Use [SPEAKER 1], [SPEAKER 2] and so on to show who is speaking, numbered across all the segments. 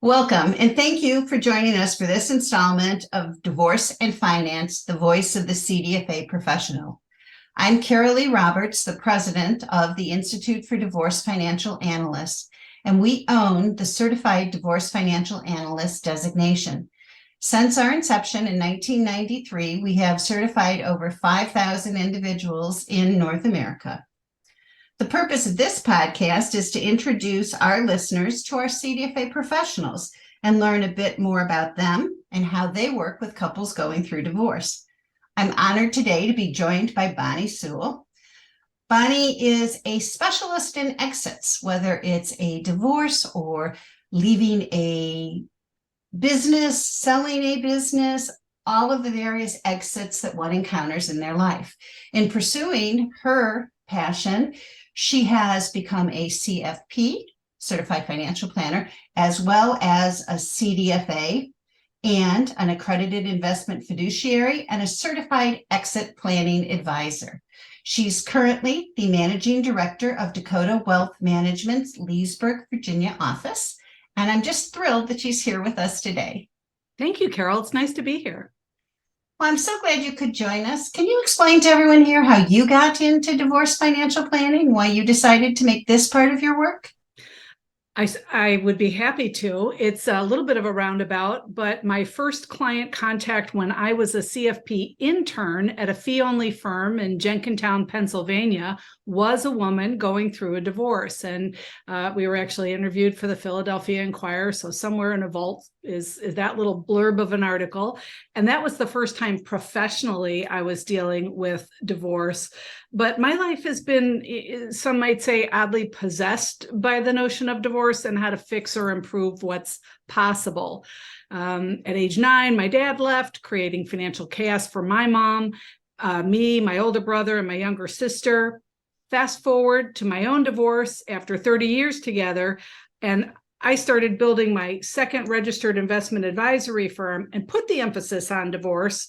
[SPEAKER 1] Welcome, and thank you for joining us for this installment of Divorce and Finance, the Voice of the CDFA Professional. I'm Carol Lee Roberts, the president of the Institute for Divorce Financial Analysts, and we own the Certified Divorce Financial Analyst designation. Since our inception in 1993, we have certified over 5,000 individuals in North America. The purpose of this podcast is to introduce our listeners to our CDFA professionals and learn a bit more about them and how they work with couples going through divorce. I'm honored today to be joined by Bonnie Sewell. Bonnie is a specialist in exits, whether it's a divorce or leaving a business, selling a business, all of the various exits that one encounters in their life. In pursuing her passion, she has become a CFP, Certified Financial Planner, as well as a CDFA and an accredited investment fiduciary and a certified exit planning advisor. She's currently the managing director of Dakota Wealth Management's Leesburg, Virginia office, and I'm just thrilled that she's here with us today.
[SPEAKER 2] Thank you, Carol. It's nice to be here.
[SPEAKER 1] Well, I'm so glad you could join us. Can you explain to everyone here how you got into divorce financial planning, why you decided to make this part of your work?
[SPEAKER 2] I would be happy to. It's a little bit of a roundabout, but my first client contact when I was a CFP intern at a fee-only firm in Jenkintown, Pennsylvania, was a woman going through a divorce. And we were actually interviewed for the Philadelphia Inquirer. So somewhere in a vault is that little blurb of an article. And that was the first time professionally I was dealing with divorce. But my life has been, some might say, oddly possessed by the notion of divorce and how to fix or improve what's possible. At age 9, my dad left, creating financial chaos for my mom, me, my older brother, and my younger sister. Fast forward to my own divorce after 30 years together, and I started building my second registered investment advisory firm and put the emphasis on divorce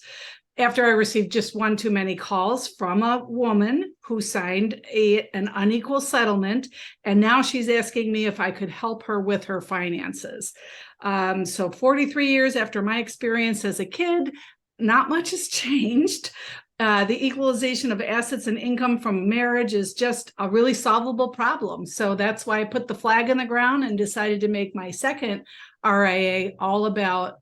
[SPEAKER 2] after I received just one too many calls from a woman who signed an unequal settlement. And now she's asking me if I could help her with her finances. So 43 years after my experience as a kid, not much has changed. The equalization of assets and income from marriage is just a really solvable problem. So that's why I put the flag in the ground and decided to make my second RIA all about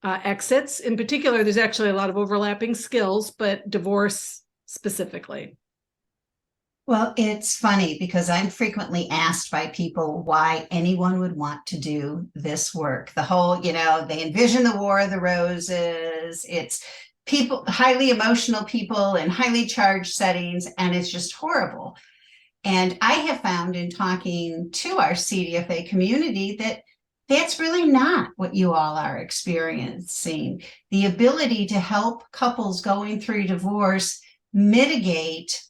[SPEAKER 2] exits. In particular, there's actually a lot of overlapping skills, but divorce specifically.
[SPEAKER 1] Well, it's funny because I'm frequently asked by people why anyone would want to do this work. The whole, they envision the War of the Roses. It's people, highly emotional people in highly charged settings, and it's just horrible. And I have found in talking to our CDFA community that that's really not what you all are experiencing. The ability to help couples going through divorce mitigate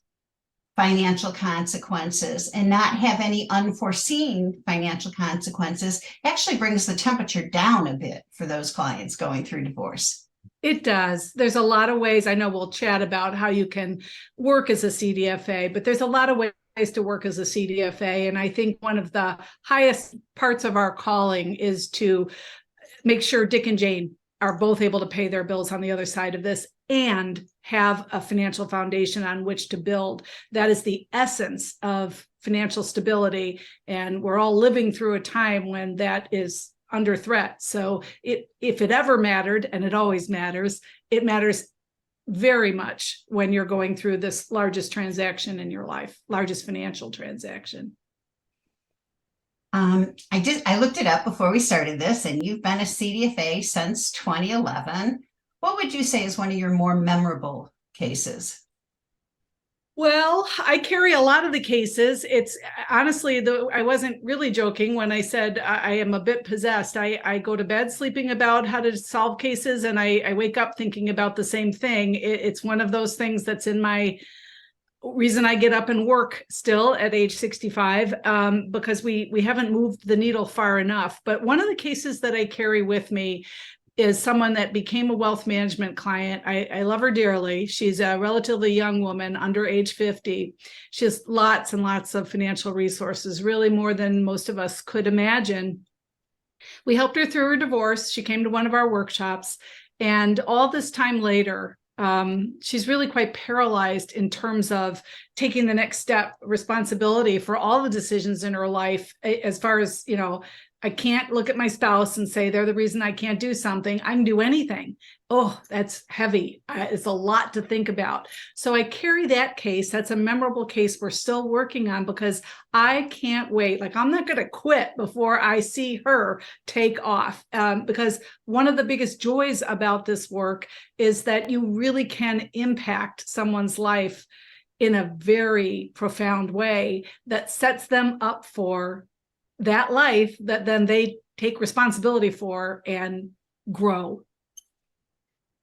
[SPEAKER 1] financial consequences and not have any unforeseen financial consequences actually brings the temperature down a bit for those clients going through divorce.
[SPEAKER 2] It does. There's a lot of ways. I know we'll chat about how you can work as a CDFA, but there's a lot of ways to work as a CDFA. And I think one of the highest parts of our calling is to make sure Dick and Jane are both able to pay their bills on the other side of this and have a financial foundation on which to build. That is the essence of financial stability. And we're all living through a time when that is under threat. So if it ever mattered, and it always matters, it matters very much when you're going through this largest transaction in your life, largest financial transaction.
[SPEAKER 1] I looked it up before we started this, and you've been a CDFA since 2011. What would you say is one of your more memorable cases?
[SPEAKER 2] Well, I carry a lot of the cases. It's honestly, I wasn't really joking when I said I am a bit possessed. I go to bed sleeping about how to solve cases, and I wake up thinking about the same thing. It's one of those things that's in my reason I get up and work still at age 65, because we haven't moved the needle far enough. But one of the cases that I carry with me is someone that became a wealth management client. I love her dearly. She's a relatively young woman, under age 50. She has lots and lots of financial resources, really more than most of us could imagine. We helped her through her divorce. She came to one of our workshops, and all this time later, she's really quite paralyzed in terms of taking the next step, responsibility for all the decisions in her life. As far as, I can't look at my spouse and say they're the reason I can't do something. I can do anything. Oh, that's heavy. It's a lot to think about. So I carry that case. That's a memorable case we're still working on, because I can't wait. Like, I'm not going to quit before I see her take off. Because one of the biggest joys about this work is that you really can impact someone's life in a very profound way that sets them up for that life that then they take responsibility for and grow.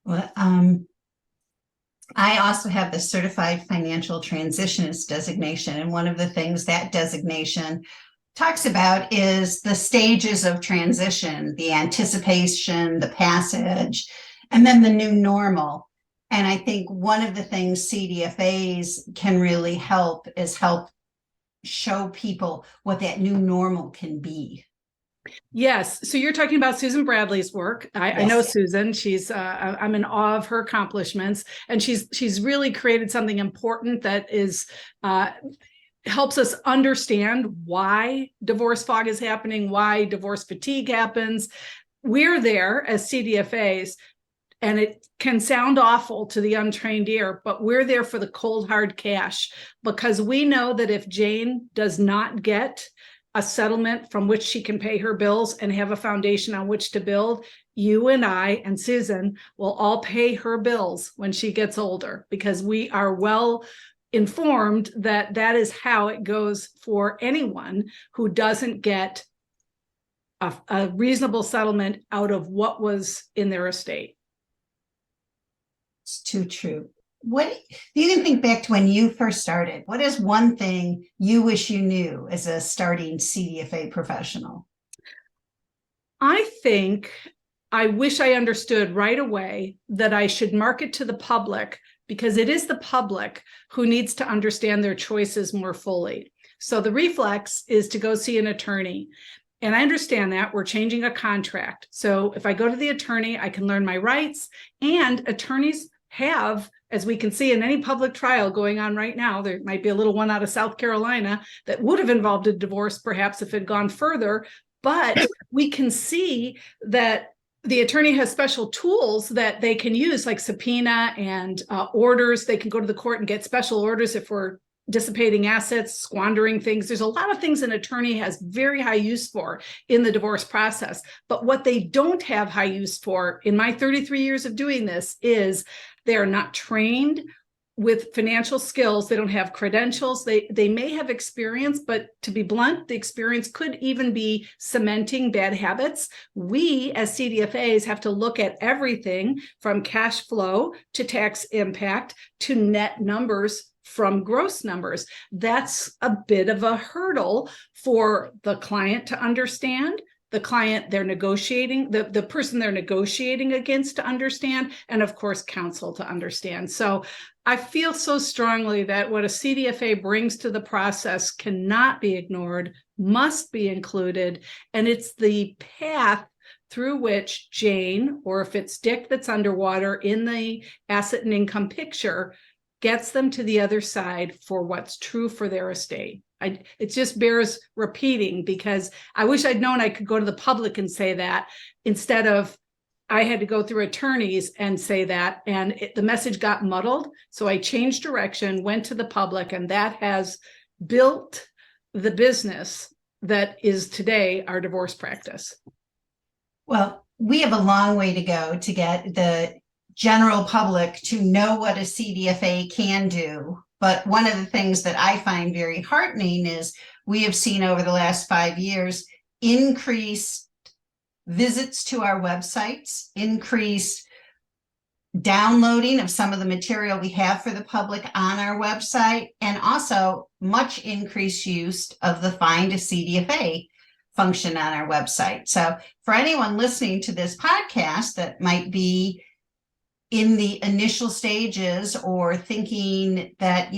[SPEAKER 1] Well, I also have the Certified Financial Transitionist designation, and one of the things that designation talks about is the stages of transition, the anticipation, the passage, and then the new normal. And I think one of the things CDFAs can really help is help show people what that new normal can be.
[SPEAKER 2] Yes. So you're talking about Susan Bradley's work. I know Susan. She's I'm in awe of her accomplishments, and she's really created something important that is helps us understand why divorce fog is happening, why divorce fatigue happens. We're there as CDFAs, and it can sound awful to the untrained ear, but we're there for the cold, hard cash, because we know that if Jane does not get a settlement from which she can pay her bills and have a foundation on which to build, you and I and Susan will all pay her bills when she gets older, because we are well informed that that is how it goes for anyone who doesn't get a reasonable settlement out of what was in their estate.
[SPEAKER 1] It's too true. What you can think back to when you first started? What is one thing you wish you knew as a starting CDFA professional?
[SPEAKER 2] I think I wish I understood right away that I should market to the public, because it is the public who needs to understand their choices more fully. So the reflex is to go see an attorney. And I understand that we're changing a contract. So if I go to the attorney, I can learn my rights, and attorneys have, as we can see in any public trial going on right now, there might be a little one out of South Carolina that would have involved a divorce, perhaps, if it had gone further. But we can see that the attorney has special tools that they can use, like subpoena and orders. They can go to the court and get special orders if we're dissipating assets, squandering things. There's a lot of things an attorney has very high use for in the divorce process. But what they don't have high use for, in my 33 years of doing this, is they are not trained with financial skills. They don't have credentials. They may have experience, but to be blunt, the experience could even be cementing bad habits. We as CDFAs have to look at everything from cash flow to tax impact to net numbers from gross numbers. That's a bit of a hurdle for the client to understand, the client they're negotiating, the person they're negotiating against to understand, and of course, counsel to understand. So I feel so strongly that what a CDFA brings to the process cannot be ignored, must be included, and it's the path through which Jane, or if it's Dick that's underwater in the asset and income picture, gets them to the other side for what's true for their estate. It just bears repeating, because I wish I'd known I could go to the public and say that, instead of I had to go through attorneys and say that, and the message got muddled. So I changed direction, went to the public, and that has built the business that is today our divorce practice.
[SPEAKER 1] Well, we have a long way to go to get the general public to know what a CDFA can do. But one of the things that I find very heartening is we have seen over the last 5 years increased visits to our websites, increased downloading of some of the material we have for the public on our website, and also much increased use of the Find a CDFA function on our website. So for anyone listening to this podcast that might be in the initial stages or thinking that,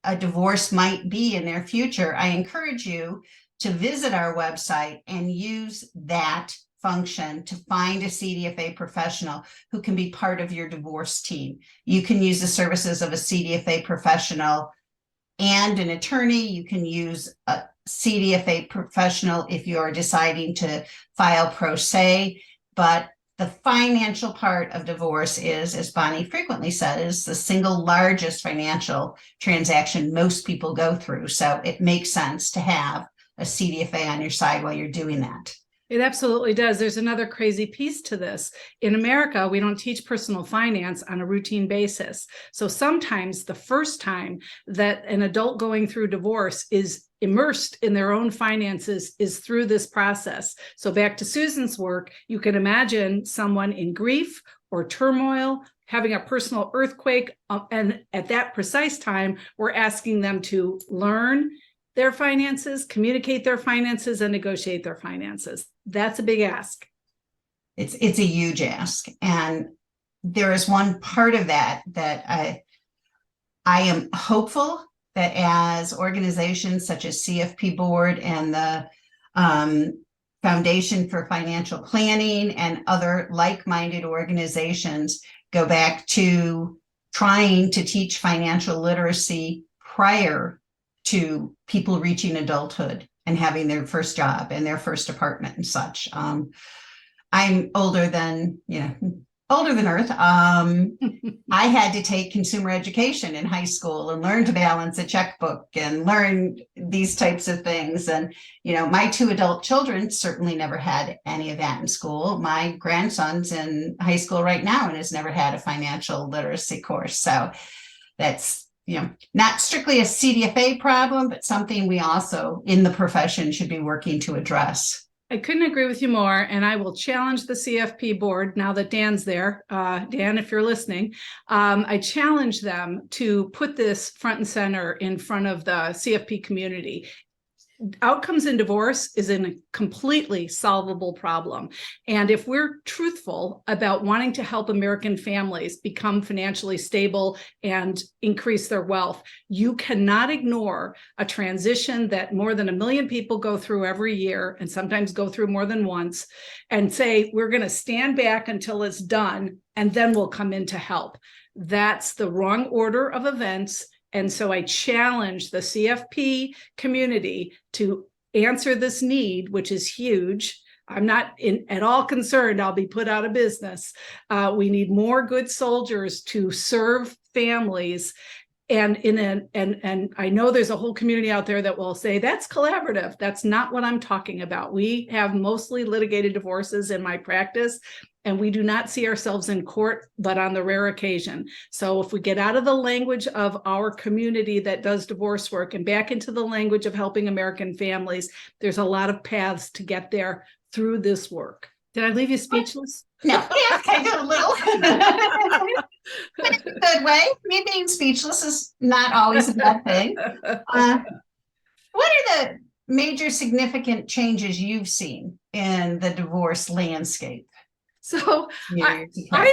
[SPEAKER 1] a divorce might be in their future, I encourage you to visit our website and use that function to find a CDFA professional who can be part of your divorce team. You can use the services of a CDFA professional and an attorney. You can use a CDFA professional if you are deciding to file pro se, but the financial part of divorce is, as Bonnie frequently says, the single largest financial transaction most people go through. So it makes sense to have a CDFA on your side while you're doing that.
[SPEAKER 2] It absolutely does. There's another crazy piece to this. In America, we don't teach personal finance on a routine basis. So sometimes the first time that an adult going through divorce is immersed in their own finances is through this process. So back to Susan's work, you can imagine someone in grief or turmoil, having a personal earthquake, and at that precise time, we're asking them to learn their finances, communicate their finances, and negotiate their finances. That's a big ask.
[SPEAKER 1] It's a huge ask. And there is one part of that I am hopeful that as organizations such as CFP Board and the Foundation for Financial Planning and other like-minded organizations go back to trying to teach financial literacy prior to people reaching adulthood and having their first job and their first apartment and such. I'm older than Earth. I had to take consumer education in high school and learn to balance a checkbook and learn these types of things. And, my 2 adult children certainly never had any of that in school. My grandson's in high school right now and has never had a financial literacy course. So that's, not strictly a CDFA problem, but something we also in the profession should be working to address.
[SPEAKER 2] I couldn't agree with you more, and I will challenge the CFP board now that Dan's there. Dan, if you're listening, I challenge them to put this front and center in front of the CFP community. Outcomes in divorce is a completely solvable problem. And if we're truthful about wanting to help American families become financially stable and increase their wealth, you cannot ignore a transition that more than 1 million people go through every year, and sometimes go through more than once, and say, we're going to stand back until it's done, and then we'll come in to help. That's the wrong order of events. And so I challenge the CFP community to answer this need, which is huge. I'm not at all concerned I'll be put out of business. We need more good soldiers to serve families. And I know there's a whole community out there that will say that's collaborative. That's not what I'm talking about. We have mostly litigated divorces in my practice, and we do not see ourselves in court, but on the rare occasion. So if we get out of the language of our community that does divorce work and back into the language of helping American families, there's a lot of paths to get there through this work. Did I leave you speechless?
[SPEAKER 1] No, yeah, I did a little. But in a good way. Me being speechless is not always a bad thing. What are the major significant changes you've seen in the divorce landscape?
[SPEAKER 2] So I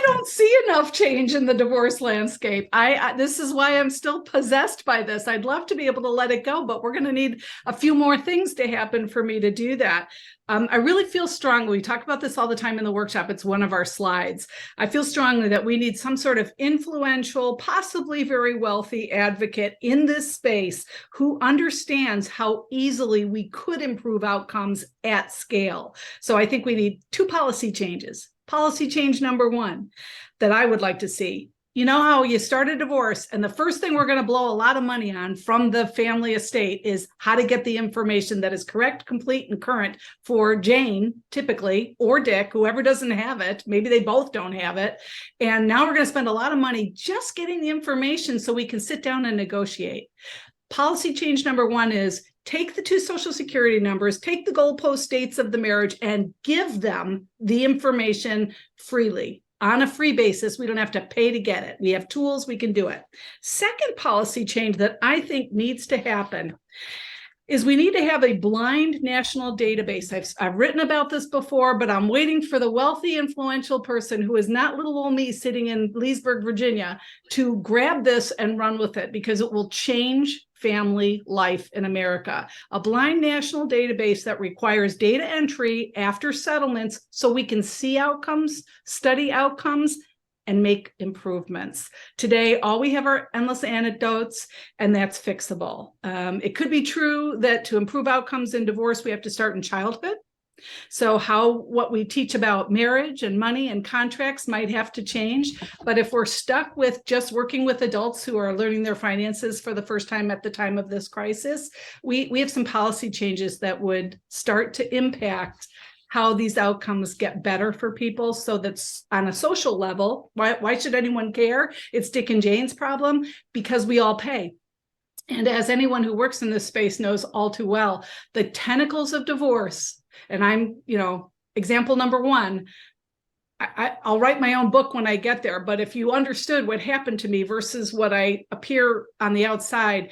[SPEAKER 2] don't see enough change in the divorce landscape. This is why I'm still possessed by this. I'd love to be able to let it go, but we're going to need a few more things to happen for me to do that. I really feel strongly, we talk about this all the time in the workshop, it's one of our slides. I feel strongly that we need some sort of influential, possibly very wealthy advocate in this space who understands how easily we could improve outcomes at scale. So I think we need 2 policy changes. Policy change number 1 that I would like to see. You know how you start a divorce and the first thing we're going to blow a lot of money on from the family estate is how to get the information that is correct, complete, and current for Jane, typically, or Dick, whoever doesn't have it. Maybe they both don't have it. And now we're going to spend a lot of money just getting the information so we can sit down and negotiate. Policy change number 1 is take the 2 social security numbers, take the goalpost dates of the marriage, and give them the information freely. On a free basis, we don't have to pay to get it. We have tools, we can do it. Second policy change that I think needs to happen is we need to have a blind national database. I've written about this before, but I'm waiting for the wealthy, influential person who is not little old me sitting in Leesburg, Virginia, to grab this and run with it, because it will change family life in America. A blind national database that requires data entry after settlements so we can see outcomes, study outcomes, and make improvements. Today, all we have are endless anecdotes, and that's fixable. It could be true that to improve outcomes in divorce, we have to start in childhood. So what we teach about marriage and money and contracts might have to change. But if we're stuck with just working with adults who are learning their finances for the first time at the time of this crisis, we have some policy changes that would start to impact how these outcomes get better for people. So that's on a social level. Why should anyone care? It's Dick and Jane's problem, because we all pay. And as anyone who works in this space knows all too well, the tentacles of divorce, and I'm, example number one, I'll write my own book when I get there, but if you understood what happened to me versus what I appear on the outside,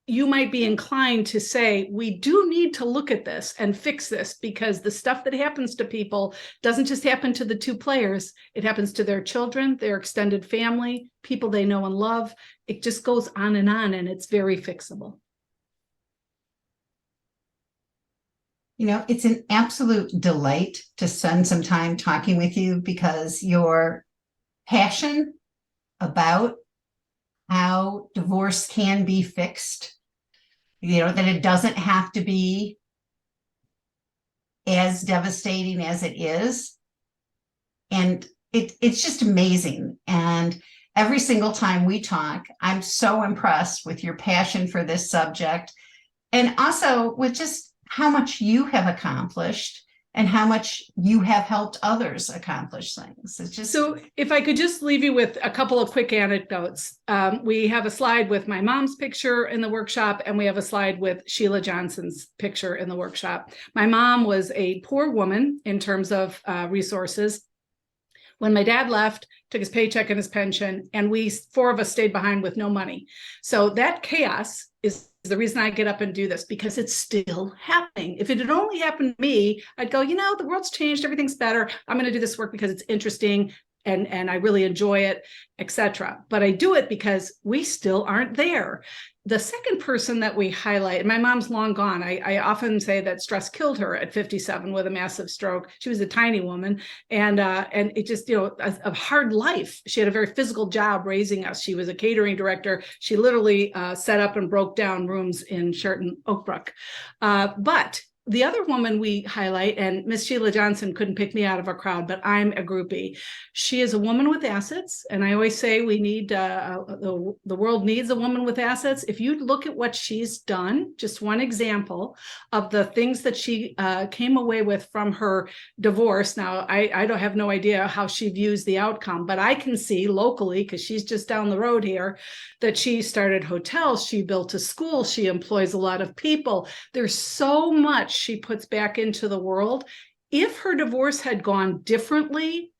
[SPEAKER 2] you might be inclined to say, we do need to look at this and fix this, because the stuff that happens to people doesn't just happen to the two players. It happens to their children, their extended family, people they know and love. It just goes on, and it's very fixable.
[SPEAKER 1] It's an absolute delight to spend some time talking with you, because your passion about how divorce can be fixed, that it doesn't have to be as devastating as it is. And it's just amazing. And every single time we talk, I'm so impressed with your passion for this subject, and also with just how much you have accomplished and how much you have helped others accomplish things. It's just...
[SPEAKER 2] So if I could just leave you with a couple of quick anecdotes. We have a slide with my mom's picture in the workshop, and we have a slide with Sheila Johnson's picture in the workshop. My mom was a poor woman in terms of resources. When my dad left, took his paycheck and his pension, and we, four of us, stayed behind with no money. So that chaos is the reason I get up and do this, because it's still happening. If it had only happened to me, I'd go, the world's changed, everything's better. I'm going to do this work because it's interesting and I really enjoy it, etc. But I do it because we still aren't there. The second person that we highlight, and my mom's long gone. I often say that stress killed her at 57 with a massive stroke. She was a tiny woman, and it just, a hard life. She had a very physical job raising us. She was a catering director. She literally set up and broke down rooms in Sheraton Oakbrook. But the other woman we highlight, and Miss Sheila Johnson couldn't pick me out of a crowd, but I'm a groupie. She is a woman with assets. And I always say we need, the world needs a woman with assets. If you look at what she's done, just one example of the things that she came away with from her divorce. Now, I don't have no idea how she views the outcome, but I can see locally, because she's just down the road here, that she started hotels, she built a school, she employs a lot of people. There's so much she puts back into the world. If her divorce had gone differently,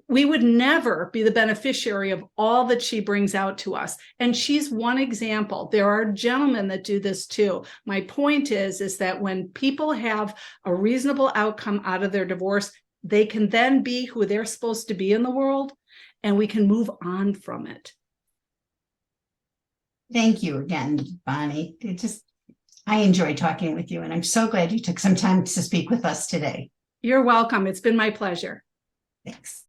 [SPEAKER 2] we would never be the beneficiary of all that she brings out to us. And she's one example. There are gentlemen that do this too. My point is that when people have a reasonable outcome out of their divorce, they can then be who they're supposed to be in the world, and we can move on from it.
[SPEAKER 1] Thank you again, Bonnie. I enjoyed talking with you, and I'm so glad you took some time to speak with us today.
[SPEAKER 2] You're welcome. It's been my pleasure.
[SPEAKER 1] Thanks.